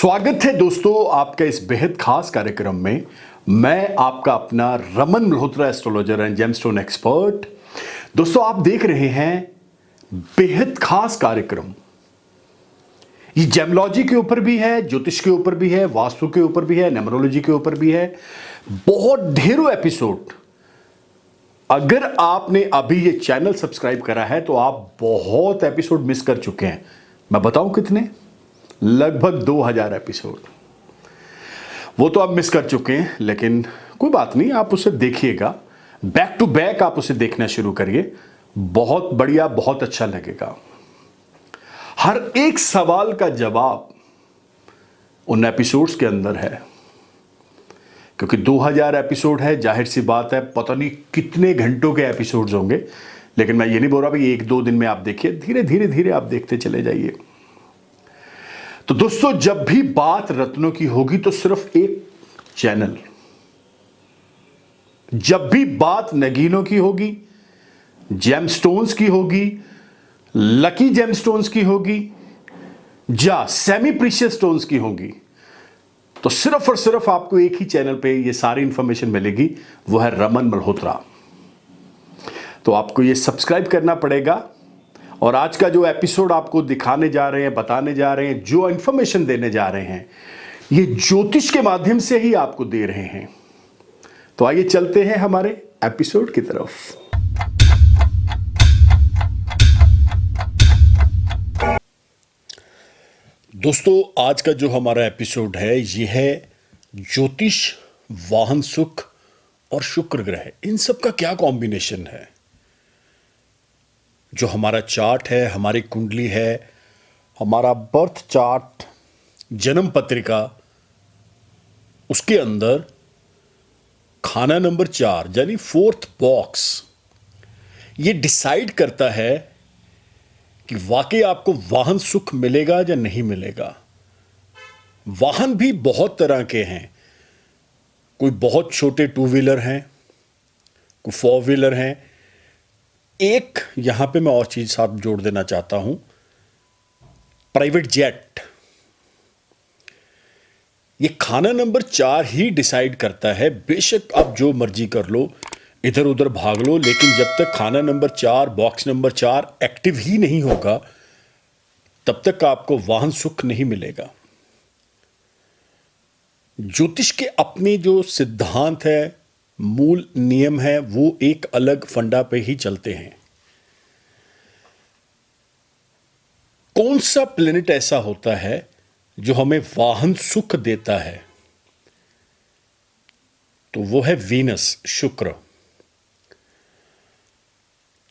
स्वागत है दोस्तों आपका इस बेहद खास कार्यक्रम में। मैं आपका अपना Raman Malhotra, astrologer and gemstone expert. दोस्तों आप देख रहे हैं बेहद खास कार्यक्रम। ये जेमोलॉजी के ऊपर भी है, ज्योतिष के ऊपर भी है, वास्तु के ऊपर भी है, न्यूमरोलॉजी के ऊपर भी है। बहुत ढेरों एपिसोड। अगर आपने अभी ये चैनल सब्सक्राइब करा है तो आप बहुत एपिसोड मिस कर चुके हैं। मैं बताऊं कितने? लगभग 2000 एपिसोड। वो तो आप मिस कर चुके हैं, लेकिन कोई बात नहीं, आप उसे देखिएगा। बैक टू बैक आप उसे देखना शुरू करिए। बहुत बढ़िया, बहुत अच्छा लगेगा। हर एक सवाल का जवाब उन एपिसोड्स के अंदर है, क्योंकि 2000 एपिसोड है। जाहिर सी बात है, पता नहीं कितने घंटों के एपिसोड्स होंगे, लेकिन मैं ये नहीं बोल रहा भाई 1-2 दिन में आप देखिए। धीरे धीरे धीरे आप देखते चले जाइए। तो दोस्तों, जब भी बात रत्नों की होगी तो सिर्फ एक चैनल। जब भी बात नगीनों की होगी, जेमस्टोन्स की होगी, लकी जेमस्टोन्स की होगी, या सेमी प्रीशियस स्टोन्स की होगी, तो सिर्फ और सिर्फ आपको एक ही चैनल पे ये सारी इंफॉर्मेशन मिलेगी। वो है रमन मल्होत्रा। तो आपको ये सब्सक्राइब करना पड़ेगा। और आज का जो एपिसोड आपको दिखाने जा रहे हैं, बताने जा रहे हैं, जो इंफॉर्मेशन देने जा रहे हैं, ये ज्योतिष के माध्यम से ही आपको दे रहे हैं। तो आइए चलते हैं हमारे एपिसोड की तरफ। दोस्तों, आज का जो हमारा एपिसोड है ये है ज्योतिष, वाहन सुख और शुक्र ग्रह। इन सब का क्या कॉम्बिनेशन है। जो हमारा चार्ट है, हमारी कुंडली है, हमारा बर्थ चार्ट, जन्म पत्रिका, उसके अंदर खाना नंबर 4 यानी 4th बॉक्स, ये डिसाइड करता है कि वाकई आपको वाहन सुख मिलेगा या नहीं मिलेगा। वाहन भी बहुत तरह के हैं। कोई बहुत छोटे 2 व्हीलर हैं, कोई 4 व्हीलर हैं। एक यहां पे मैं और चीज साथ जोड़ देना चाहता हूं, प्राइवेट जेट। ये खाना नंबर 4 ही डिसाइड करता है। बेशक आप जो मर्जी कर लो, इधर उधर भाग लो, लेकिन जब तक खाना नंबर 4, बॉक्स नंबर 4 एक्टिव ही नहीं होगा, तब तक आपको वाहन सुख नहीं मिलेगा। ज्योतिष के अपने जो सिद्धांत है, मूल नियम है, वो एक अलग फंडा पे ही चलते हैं। कौन सा प्लेनेट ऐसा होता है जो हमें वाहन सुख देता है? तो वो है वीनस, शुक्र।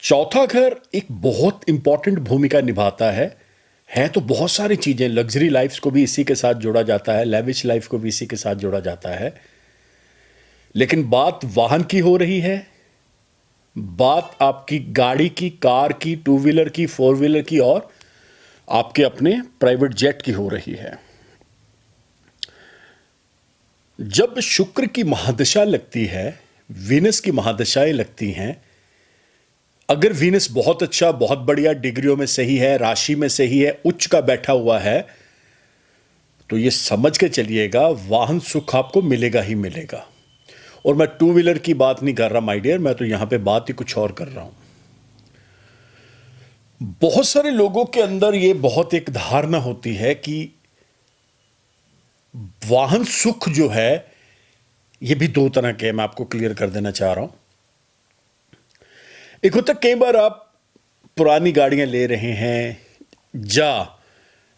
चौथा घर एक बहुत इंपॉर्टेंट भूमिका निभाता है तो बहुत सारी चीजें। लग्जरी लाइफ को भी इसी के साथ जोड़ा जाता है, लेविश लाइफ को भी इसी के साथ जोड़ा जाता है। लेकिन बात वाहन की हो रही है, बात आपकी गाड़ी की, कार की, 2 व्हीलर की, 4 व्हीलर की और आपके अपने प्राइवेट जेट की हो रही है। जब शुक्र की महादशा लगती है, वीनस की महादशाएं लगती हैं, अगर वीनस बहुत अच्छा, बहुत बढ़िया डिग्रियों में सही है, राशि में सही है, उच्च का बैठा हुआ है, तो यह समझ के चलिएगा वाहन सुख आपको मिलेगा ही मिलेगा। और मैं 2 व्हीलर की बात नहीं कर रहा माय डियर, मैं तो यहां पे बात ही कुछ और कर रहा हूं। बहुत सारे लोगों के अंदर यह बहुत एक धारणा होती है कि वाहन सुख जो है, यह भी 2 तरह के, मैं आपको क्लियर कर देना चाह रहा हूं। एक होता है, कई बार आप पुरानी गाड़ियां ले रहे हैं, या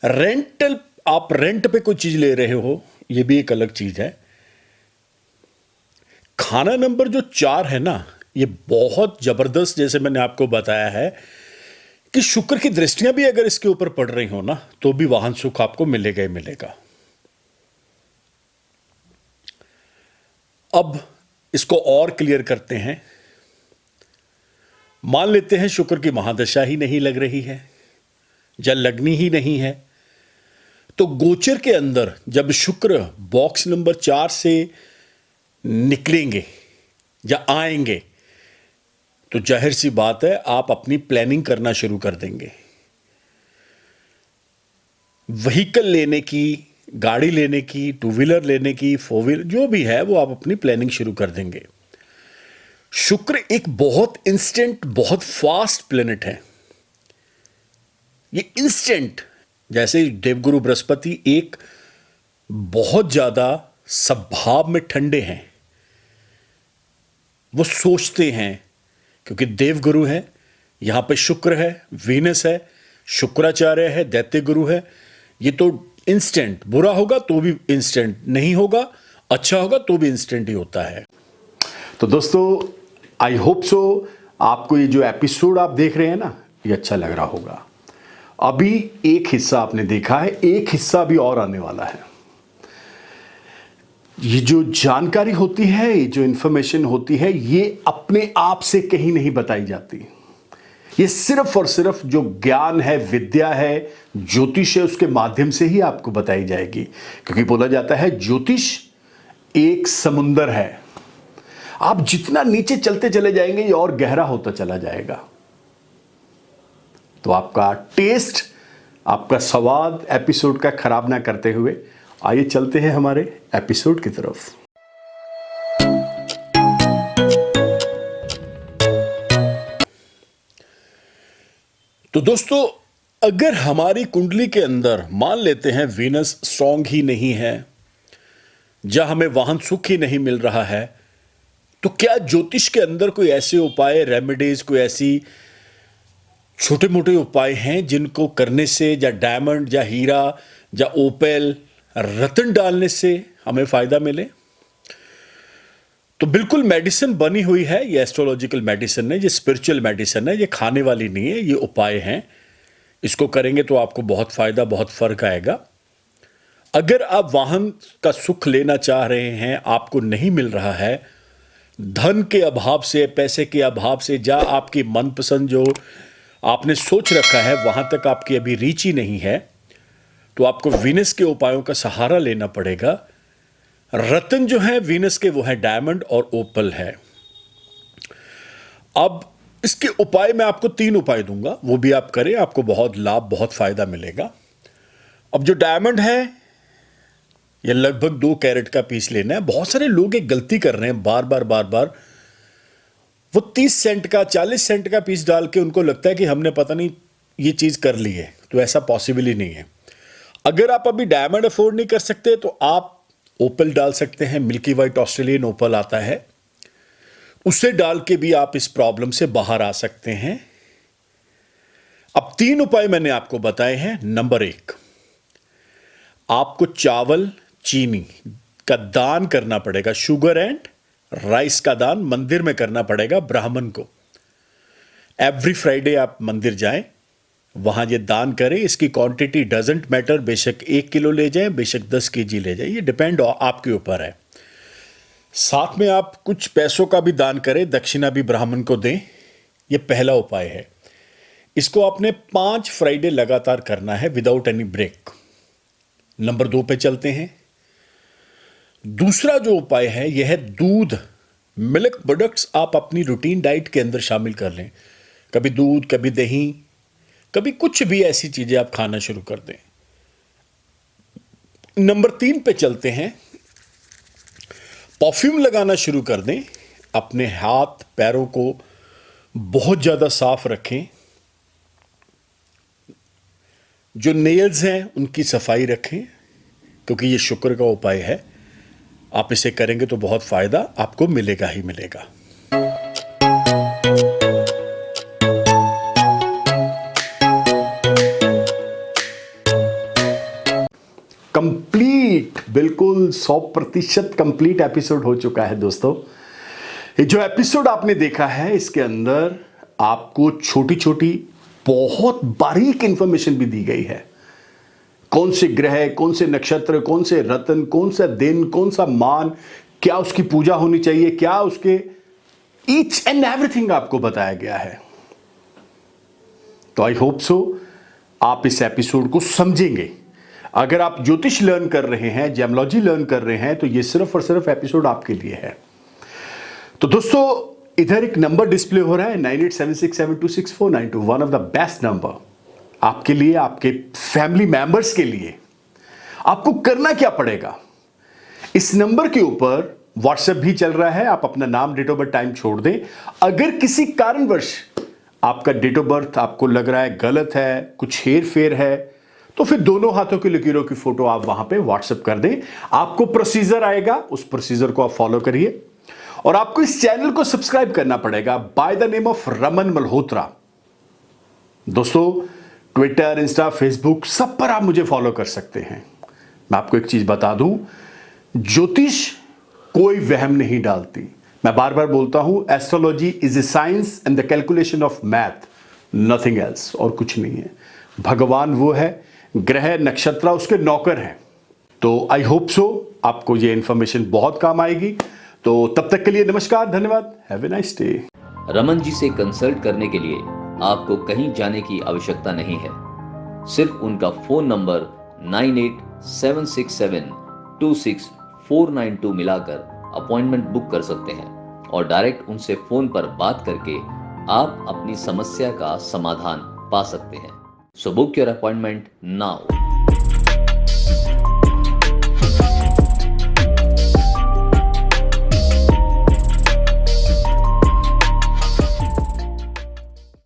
रेंटल, आप रेंट पे कोई चीज ले रहे हो, यह भी एक अलग चीज है। खाना नंबर जो 4 है ना, ये बहुत जबरदस्त, जैसे मैंने आपको बताया है कि शुक्र की दृष्टियां भी अगर इसके ऊपर पड़ रही हो ना, तो भी वाहन सुख आपको मिलेगा ही मिलेगा। अब इसको और क्लियर करते हैं। मान लेते हैं शुक्र की महादशा ही नहीं लग रही है या लगनी ही नहीं है, तो गोचर के अंदर जब शुक्र बॉक्स नंबर 4 से निकलेंगे या आएंगे, तो जाहिर सी बात है आप अपनी प्लानिंग करना शुरू कर देंगे। व्हीकल लेने की, गाड़ी लेने की, टू व्हीलर लेने की, फोर व्हीलर, जो भी है वो आप अपनी प्लानिंग शुरू कर देंगे। शुक्र एक बहुत इंस्टेंट, बहुत फास्ट प्लेनेट है। ये इंस्टेंट, जैसे देवगुरु बृहस्पति एक बहुत ज्यादा स्वभाव में ठंडे हैं, वो सोचते हैं, क्योंकि देवगुरु है, यहां पे शुक्र है, वीनस है, शुक्राचार्य है, दैत्य गुरु है। ये तो इंस्टेंट, बुरा होगा तो भी इंस्टेंट, नहीं होगा अच्छा होगा तो भी इंस्टेंट ही होता है। तो दोस्तों, आई होप सो आपको ये जो एपिसोड आप देख रहे हैं ना, ये अच्छा लग रहा होगा। अभी एक हिस्सा आपने देखा है, एक हिस्सा भी और आने वाला है। ये जो जानकारी होती है, ये जो इंफॉर्मेशन होती है, ये अपने आप से कहीं नहीं बताई जाती। ये सिर्फ और सिर्फ जो ज्ञान है, विद्या है, ज्योतिष है, उसके माध्यम से ही आपको बताई जाएगी। क्योंकि बोला जाता है ज्योतिष एक समुंदर है, आप जितना नीचे चलते चले जाएंगे ये और गहरा होता चला जाएगा। तो आपका टेस्ट, आपका स्वाद एपिसोड का खराब ना करते हुए आइए चलते हैं हमारे एपिसोड की तरफ। तो दोस्तों, अगर हमारी कुंडली के अंदर मान लेते हैं वीनस स्ट्रांग ही नहीं है, जहां हमें वाहन सुख ही नहीं मिल रहा है, तो क्या ज्योतिष के अंदर कोई ऐसे उपाय, रेमेडीज, कोई ऐसी छोटे मोटे उपाय हैं जिनको करने से, या डायमंड या हीरा या ओपेल, रतन डालने से हमें फायदा मिले? तो बिल्कुल मेडिसिन बनी हुई है, ये एस्ट्रोलॉजिकल मेडिसिन है, ये स्पिरिचुअल मेडिसिन है, ये खाने वाली नहीं है, ये उपाय हैं। इसको करेंगे तो आपको बहुत फायदा, बहुत फर्क आएगा। अगर आप वाहन का सुख लेना चाह रहे हैं, आपको नहीं मिल रहा है, धन के अभाव से, पैसे के अभाव से, या आपकी मनपसंद जो आपने सोच रखा है वहां तक आपकी अभी रीच ही नहीं है, तो आपको वीनस के उपायों का सहारा लेना पड़ेगा। रत्न जो है वीनस के, वो है डायमंड और ओपल है। अब इसके उपाय मैं आपको 3 उपाय दूंगा, वो भी आप करें, आपको बहुत लाभ, बहुत फायदा मिलेगा। अब जो डायमंड है, ये लगभग 2 कैरेट का पीस लेना है। बहुत सारे लोग एक गलती कर रहे हैं, बार बार वो 30 सेंट का, 40 सेंट का पीस डाल के उनको लगता है कि हमने पता नहीं ये चीज कर ली है। तो ऐसा पॉसिबल ही नहीं है। अगर आप अभी डायमंड अफोर्ड नहीं कर सकते तो आप ओपल डाल सकते हैं। मिल्की वाइट ऑस्ट्रेलियन ओपल आता है, उसे डाल के भी आप इस प्रॉब्लम से बाहर आ सकते हैं। अब 3 उपाय मैंने आपको बताए हैं। नंबर 1, आपको चावल, चीनी का दान करना पड़ेगा। शुगर एंड राइस का दान मंदिर में करना पड़ेगा ब्राह्मण को। एवरी फ्राइडे आप मंदिर जाएं, वहां ये दान करें। इसकी क्वांटिटी डजंट मैटर, बेशक 1 किलो ले जाएं, बेशक 10 केजी ले जाएं, ये डिपेंड आपके ऊपर है। साथ में आप कुछ पैसों का भी दान करें, दक्षिणा भी ब्राह्मण को दें। ये पहला उपाय है। इसको आपने 5 फ्राइडे लगातार करना है विदाउट एनी ब्रेक। नंबर 2 पे चलते हैं। दूसरा जो उपाय है यह है दूध, मिल्क प्रोडक्ट्स आप अपनी रूटीन डाइट के अंदर शामिल कर लें। कभी दूध, कभी दही, कभी कुछ भी ऐसी चीजें आप खाना शुरू कर दें। नंबर 3 पे चलते हैं। परफ्यूम लगाना शुरू कर दें। अपने हाथ पैरों को बहुत ज्यादा साफ रखें। जो नेल्स हैं उनकी सफाई रखें, क्योंकि ये शुक्र का उपाय है। आप इसे करेंगे तो बहुत फायदा आपको मिलेगा ही मिलेगा। कंप्लीट, बिल्कुल 100% कंप्लीट एपिसोड हो चुका है दोस्तों। ये जो एपिसोड आपने देखा है, इसके अंदर आपको छोटी छोटी बहुत बारीक इंफॉर्मेशन भी दी गई है। कौन से ग्रह, कौन से नक्षत्र, कौन से रत्न, कौन सा दिन, कौन सा मान, क्या उसकी पूजा होनी चाहिए, क्या उसके ईच एंड एवरीथिंग आपको बताया गया है। तो आई होप सो आप इस एपिसोड को समझेंगे। अगर आप ज्योतिष लर्न कर रहे हैं, जेमोलॉजी लर्न कर रहे हैं, तो ये सिर्फ और सिर्फ एपिसोड आपके लिए है। तो दोस्तों, इधर एक नंबर डिस्प्ले हो रहा है 9876726492, one of the best number आपके लिए, आपके फैमिली मेंबर्स के लिए। आपको करना क्या पड़ेगा, इस नंबर के ऊपर व्हाट्सएप भी चल रहा है, आप अपना नाम, डेट ऑफ बर्थ, टाइम छोड़ दें। अगर किसी कारणवश आपका डेट ऑफ बर्थ आपको लग रहा है गलत है, कुछ हेर फेर है, तो फिर दोनों हाथों की लकीरों की फोटो आप वहां पे व्हाट्सएप कर दें। आपको प्रोसीजर आएगा, उस प्रोसीजर को आप फॉलो करिए। और आपको इस चैनल को सब्सक्राइब करना पड़ेगा by the name of Raman Malhotra. दोस्तों, ट्विटर, इंस्टा, फेसबुक सब पर आप मुझे फॉलो कर सकते हैं। मैं आपको एक चीज बता दूं, ज्योतिष कोई वहम नहीं डालती। मैं बार बार बोलता हूं, astrology is a science and the calculation of math, nothing else, और कुछ नहीं है। भगवान वो है, ग्रह नक्षत्र उसके नौकर हैं। तो आई होप सो आपको ये इंफॉर्मेशन बहुत काम आएगी। तो तब तक के लिए नमस्कार, धन्यवाद, have a nice day. Raman ji से कंसल्ट करने के लिए आपको कहीं जाने की आवश्यकता नहीं है। सिर्फ उनका फोन नंबर 9876726492 मिलाकर अपॉइंटमेंट बुक कर सकते हैं और डायरेक्ट उनसे फोन पर बात करके आप अपनी समस्या का समाधान पा सकते हैं। So book your appointment now.